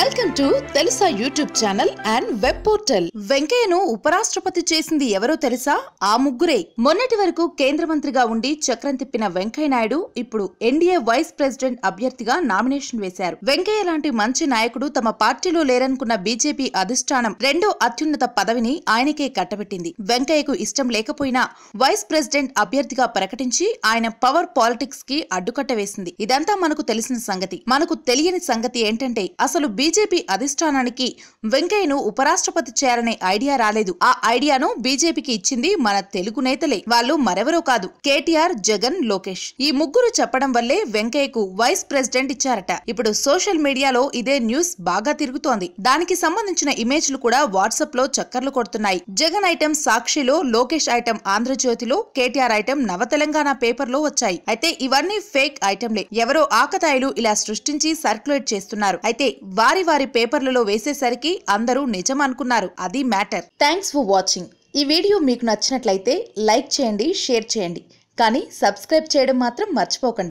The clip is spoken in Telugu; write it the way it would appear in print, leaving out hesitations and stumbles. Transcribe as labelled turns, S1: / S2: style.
S1: Welcome to Telusa YouTube channel and web portal. వెంకయ్యను ఉపరాష్ట్రపతి చేసింది ఎవరో తెలుసా? ఆ ముగ్గురే. మొన్నటి వరకు కేంద్ర మంత్రిగా ఉండి చక్రం తిప్పిన వెంకయ్య నాయుడు ఇప్పుడు ఎన్డీఏ వైస్ ప్రెసిడెంట్ అభ్యర్థిగా నామినేషన్ వేశారు. వెంకయ్య లాంటి మంచి నాయకుడు తమ పార్టీలో లేరనుకున్న బీజేపీ అధిష్టానం రెండో అత్యున్నత పదవిని ఆయనకే కట్టబెట్టింది. వెంకయ్యకు ఇష్టం లేకపోయినా వైస్ ప్రెసిడెంట్ అభ్యర్థిగా ప్రకటించి ఆయన పవర్ పాలిటిక్స్ కి అడ్డుకట్ట వేసింది. ఇదంతా మనకు తెలిసిన సంగతి. మనకు తెలియని సంగతి ఏంటంటే అసలు బీజేపీ అధిష్టానానికి వెంకయ్యను ఉపరాష్ట్రపతి చేయాలనే ఐడియా రాలేదు. ఆ ఐడియాను బీజేపీకి ఇచ్చింది మన తెలుగు నేతలే. వాళ్ళు మరెవరో కాదు, కేటీఆర్, జగన్, లోకేష్. ఈ ముగ్గురు చెప్పడం వల్లే వెంకయ్యకు వైస్ ప్రెసిడెంట్ ఇచ్చారట. ఇప్పుడు సోషల్ మీడియాలో ఇదే న్యూస్ బాగా తిరుగుతోంది. దానికి సంబంధించిన ఇమేజ్లు కూడా వాట్సాప్ లో చక్కర్లు కొడుతున్నాయి. జగన్ ఐటెం సాక్షిలో, లోకేష్ ఐటెం ఆంధ్రజ్యోతిలో, కేటీఆర్ ఐటెం నవ తెలంగాణ పేపర్ లో వచ్చాయి. అయితే ఇవన్నీ ఫేక్ ఐటెంలే. ఎవరో ఆకతాయిలు ఇలా సృష్టించి సర్క్యులేట్ చేస్తున్నారు. అయితే వారి పేపర్లలో వేసేసరికి అందరూ నిజం అనుకున్నారు. అది మ్యాటర్. Thanks for watching. ఈ వీడియో మీకు నచ్చినట్లయితే లైక్ చేయండి, షేర్ చేయండి. కానీ సబ్స్క్రైబ్ చేయడం మాత్రం మర్చిపోకండి.